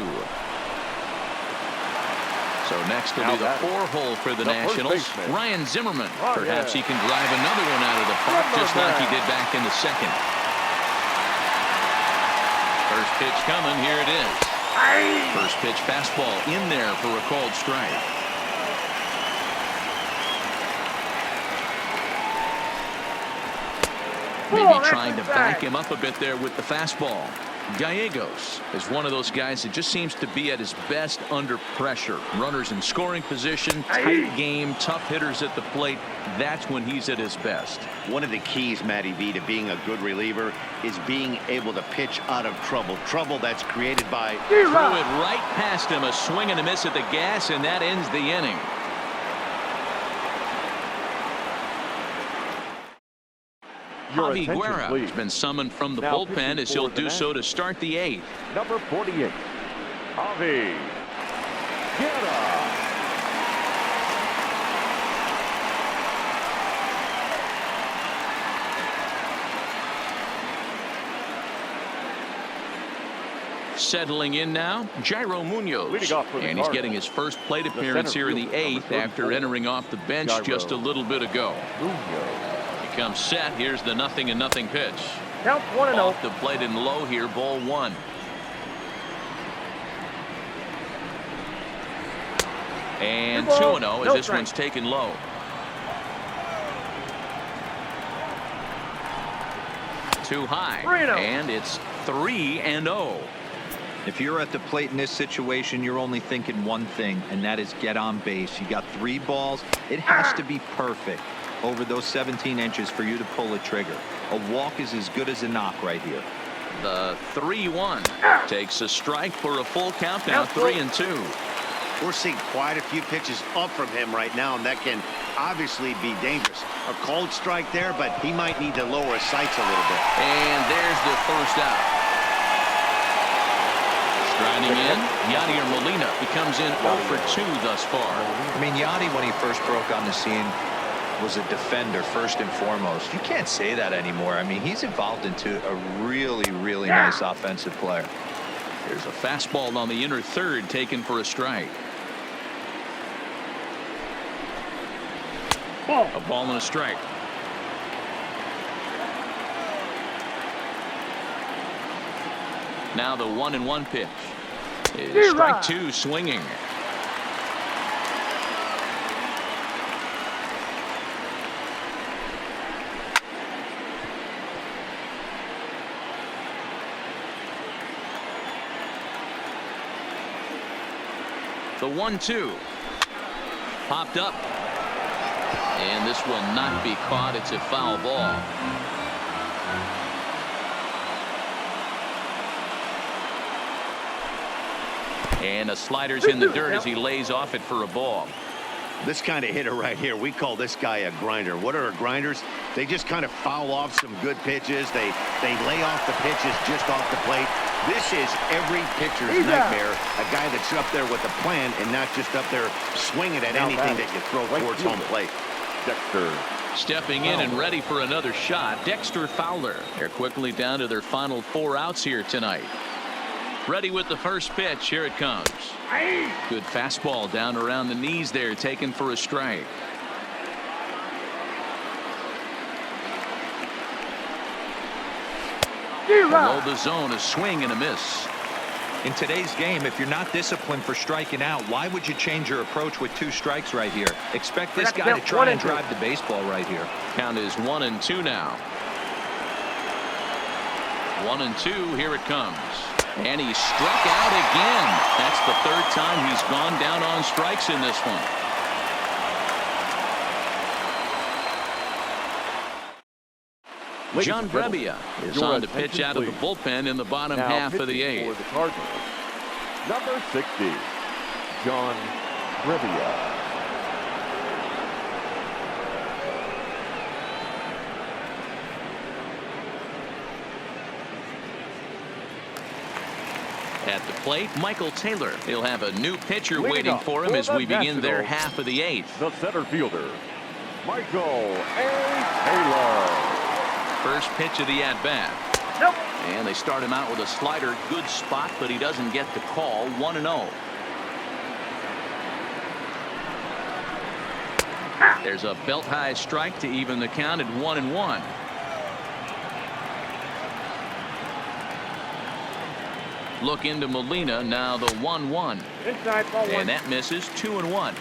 So next will be the 4-hole for the Nationals. Ryan Zimmerman. Perhaps he can drive another one out of the park just like he did back in the 2nd. First pitch coming. Here it is. First pitch fastball in there for a called strike. Maybe trying to back him up a bit there with the fastball. Gallegos is one of those guys that just seems to be at his best under pressure. Runners in scoring position, tight game, tough hitters at the plate. That's when he's at his best. One of the keys, Matty V, to being a good reliever is being able to pitch out of trouble. Trouble that's created by... Threw it right past him. A swing and a miss at the gas, and that ends the inning. Javi Guerra has been summoned from the bullpen as he'll do so to start the 8th. Number 48, Javi Guerra. Settling in now, Jairo Munoz. And he's getting his first plate appearance here in the 8th after entering off the bench just a little bit ago. Comes set. Here's the 0-0 pitch. Count 1-0. Off the plate and low here, ball 1. And 2-0 as this one's taken low. Too high. And it's 3-0. If you're at the plate in this situation, you're only thinking one thing, and that is get on base. You got 3 balls. It has to be perfect over those 17 inches for you to pull a trigger. A walk is as good as a knock right here. The 3-1 takes a strike for a full count now, 3-2. We're seeing quite a few pitches up from him right now, and that can obviously be dangerous. A cold strike there, but he might need to lower his sights a little bit. And there's the first out. Striding in, Yadier Molina. He comes in 0 for 2 thus far. I mean, Yadi, when he first broke on the scene, was a defender first and foremost. You can't say that anymore. I mean, he's evolved into a really, really nice offensive player. There's a fastball on the inner third taken for a strike. A ball and a strike. Now the 1-1 pitch. Is strike 2 swinging. The 1-2 popped up, and this will not be caught. It's a foul ball. And a slider's in the dirt as he lays off it for a ball. This kind of hitter right here, we call this guy a grinder. What are grinders? They just kind of foul off some good pitches. They lay off the pitches just off the plate. This is every pitcher's nightmare. A guy that's up there with a plan and not just up there swinging at anything that you throw towards home plate. Dexter. Stepping in and ready for another shot, Dexter Fowler. They're quickly down to their final 4 outs here tonight. Ready with the first pitch. Here it comes. Good fastball down around the knees there, taken for a strike. Below the zone, a swing and a miss. In today's game, if you're not disciplined for striking out, why would you change your approach with 2 strikes right here? Expect this guy to try and drive the baseball right here. Count is 1-2 now. 1-2. Here it comes. And he struck out again. That's the 3rd time he's gone down on strikes in this one. John Brebbia is on to pitch out of the bullpen in the bottom half of the 8th. For the Cardinals, number 60, John Brebbia. At the plate, Michael Taylor. He'll have a new pitcher waiting for him as we begin their half of the 8th. The center fielder, Michael A. Taylor. First pitch of the at-bat. Nope. And they start him out with a slider. Good spot, but he doesn't get the call. 1-0. There's a belt-high strike to even the count at 1-1. Look into Molina. Now the 1-1. Inside ball 1. And that misses. 2-1.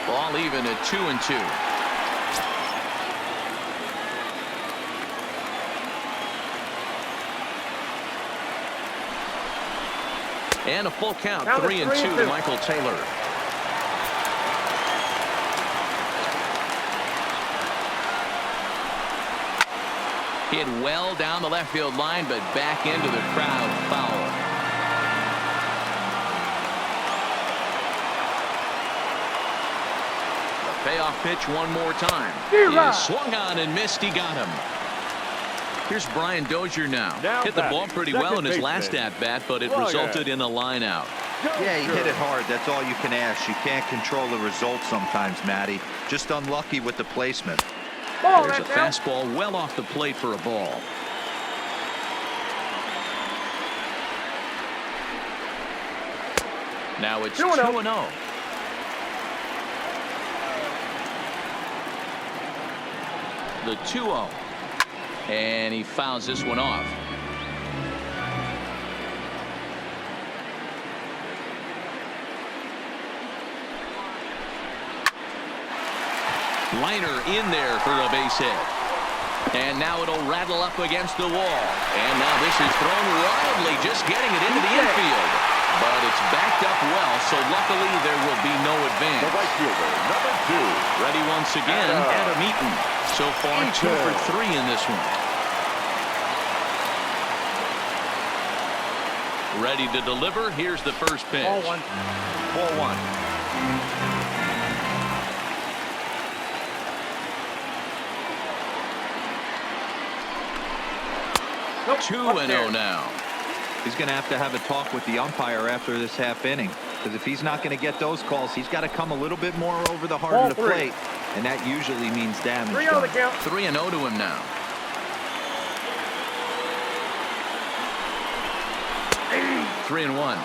Ball even at 2-2. And a full count. 3-2 to Michael Taylor. Hit well down the left field line, but back into the crowd. Foul. The payoff pitch one more time. Is swung on and missed. He got him. Here's Brian Dozier now. Hit the ball pretty well in his last at-bat, but it resulted in a line out. Yeah, he hit it hard. That's all you can ask. You can't control the results sometimes, Matty. Just unlucky with the placement. There's a fastball well off the plate for a ball. Now it's 2-0. The 2-0. And he fouls this one off. Liner in there for a base hit. And now it'll rattle up against the wall. And now this is thrown wildly, just getting it into the infield. But it's backed up well, so luckily there will be no advance. The right fielder, number 2. Ready once again, Adam Eaton. So far, 2 for 3 in this one. Ready to deliver. Here's the first pitch. Ball one. 4-1. Nope. 2-0 now. He's going to have a talk with the umpire after this half inning, because if he's not going to get those calls, he's got to come a little bit more over the heart Ball of the three. plate, and that usually means damage 3-0 done. the count. 3-0 to him now. Hey. 3-1.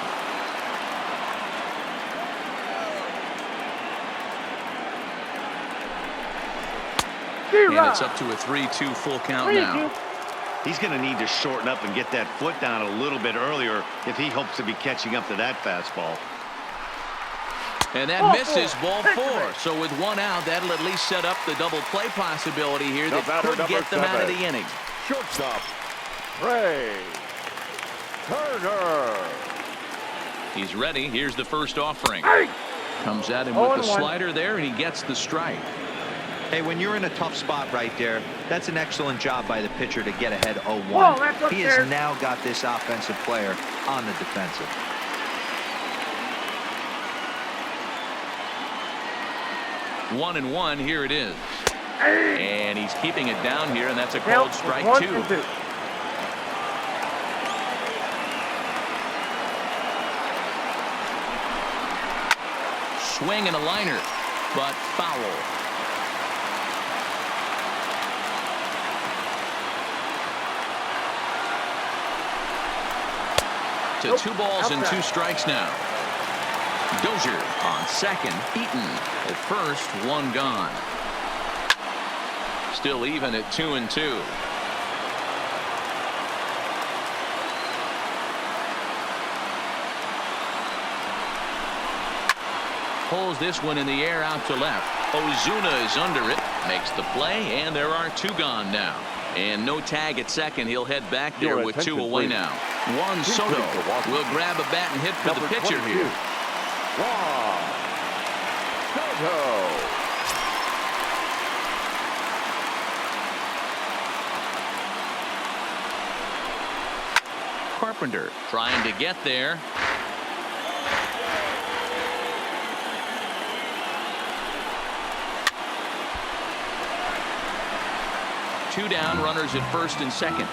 And it's up to a 3-2 full count now. He's going to need to shorten up and get that foot down a little bit earlier if he hopes to be catching up to that fastball. And that Ball misses four. ball Take four. it. So with one out, that'll at least set up the double play possibility here The that batter, could number get them out of 7. the inning. Shortstop, Ray Turner. He's ready. Here's the first offering. Hey. Comes at him with the 0-1. slider there, and he gets the strike. Hey, when you're in a tough spot right there, that's an excellent job by the pitcher to get ahead 0-1. Whoa, that's He has upstairs. now got this offensive player on the defensive. One and one. Here it is. Hey. And he's keeping it down here, and that's a Count called strike 1 two. and 2. Swing and a liner, but foul. To Nope. 2 balls and Outside. 2 strikes now. Dozier on second. Eaton at first. 1 gone. Still even at 2-2. Pulls this one in the air out to left. Ozuna is under it. Makes the play, and there are 2 gone now. And no tag at second. He'll head back there Your with 2 attention, away please. now. Juan Team Soto three for Washington. will grab a bat and hit for the Number pitcher 22, here. Juan Soto. Carpenter trying to get there. Two down, runners at first and second.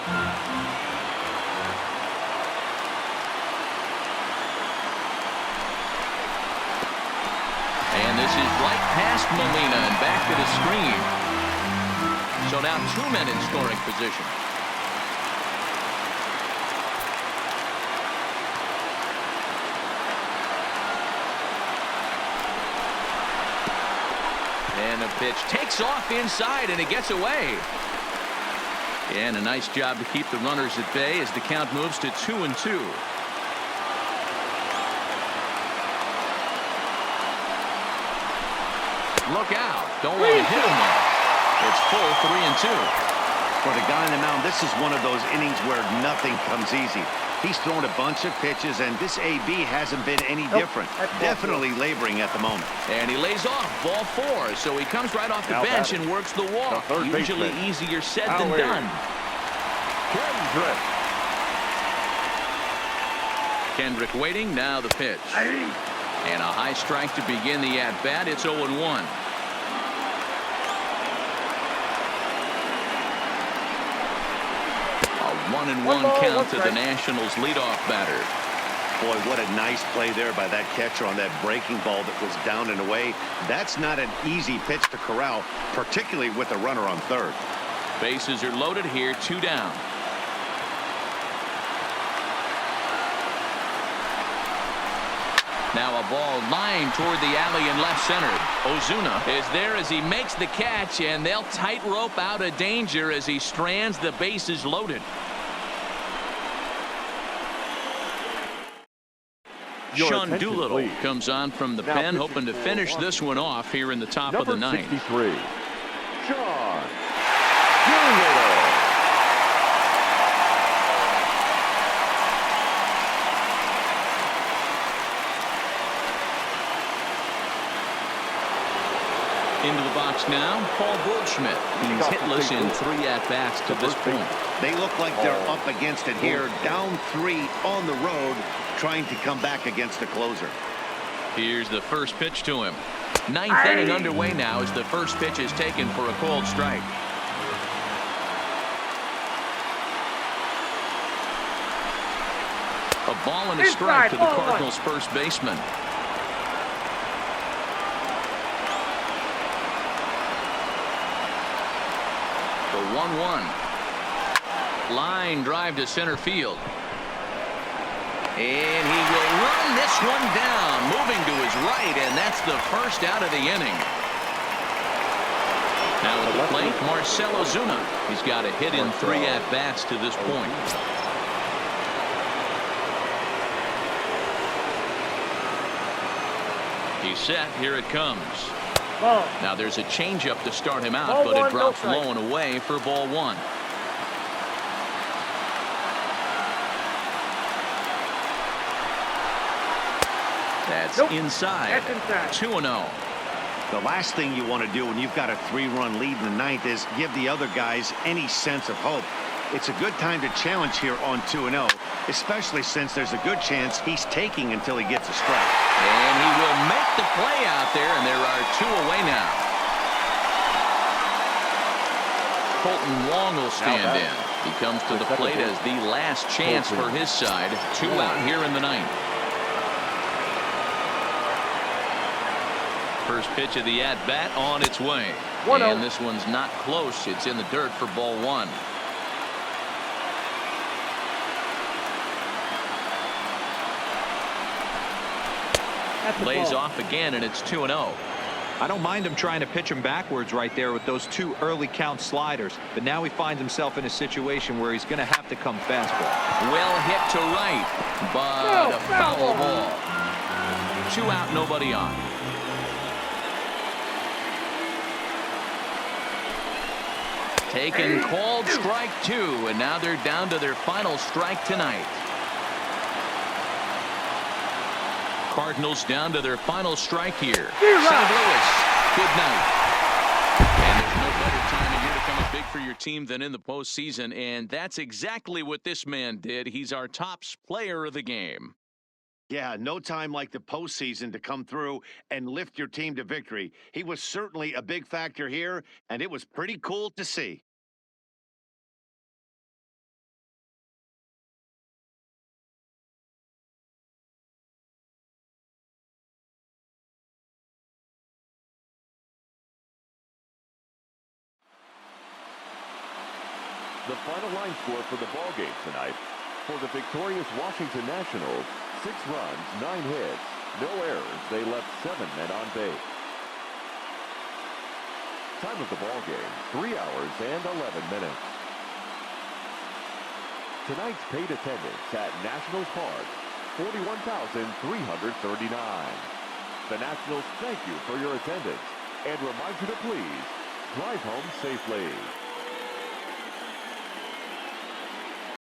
And this is right past Molina and back to the screen. So now 2 men in scoring position. And the pitch takes off inside, and it gets away. And a nice job to keep the runners at bay as the count moves to 2-2. Look out. Don't want to hit him there. It's full 3-2. For the guy on the mound, this is one of those innings where nothing comes easy. He's thrown a bunch of pitches, and this AB hasn't been any different. that's ball Definitely laboring at the moment. And he lays off ball 4, so he comes right off the Now bench batting. and works the walk. The third Usually baseman. easier said than Howard. done. Kendrick waiting. Now the pitch. Hey. And a high strike to begin the at-bat. It's 0-1. A 1-1 One ball, count one to the strike. Nationals leadoff batter. Boy, what a nice play there by that catcher on that breaking ball that was down and away. That's not an easy pitch to corral, particularly with a runner on third. Bases are loaded here. 2 down. Now a ball lined toward the alley in left center. Ozuna is there as he makes the catch, and they'll tightrope out of danger as he strands the bases loaded. Your Sean attention, Doolittle please. comes on from the Now pen, pitching hoping to for finish Washington. this one off here in the top Number of the ninth. 63, Sean Doolittle. Into the box desk now, Paul Goldschmidt. He's hitless in 3 at-bats to this point. They look like they're up against it here, down 3 on the road, trying to come back against the closer. Here's the first pitch to him. 9th inning underway now as the first pitch is taken for a called strike. A ball and a strike to the Cardinals' first baseman. The 1-1. Line drive to center field. And he will run this one down, moving to his right, and that's the first out of the inning. Now at the plate, Marcell Ozuna. He's got a hit in 3 at-bats to this point. He's set. Here it comes. Now there's a changeup to start him out, but it drops low and away for ball 1. That's inside. 2-0. The last thing you want to do when you've got a 3-run lead in the 9th is give the other guys any sense of hope. It's a good time to challenge here on 2-0, especially since there's a good chance he's taking until he gets a strike. And he will make the play out there, and there are 2 away now. Colton Wong will stand in. He comes to the plate as the last chance for his side. 2 out here in the 9th. First pitch of the at-bat on its way. And this one's not close. It's in the dirt for ball 1. Lays off again, and it's 2-0. I don't mind him trying to pitch him backwards right there with those 2 early count sliders, but now he finds himself in a situation where he's going to have to come fastball. Well hit to right, but a foul ball. 2 out, nobody on. Taken, called strike 2, and now they're down to their final strike tonight. Cardinals down to their final strike here. St. Louis, good night. And there's no better time of year to come up big for your team than in the postseason, and that's exactly what this man did. He's our top player of the game. Yeah, no time like the postseason to come through and lift your team to victory. He was certainly a big factor here, and it was pretty cool to see. The final line score for the ballgame tonight. For the victorious Washington Nationals, 6 runs, 9 hits, no errors. They left 7 men on base. Time of the ballgame, 3 hours and 11 minutes. Tonight's paid attendance at Nationals Park, 41,339. The Nationals thank you for your attendance and remind you to please drive home safely.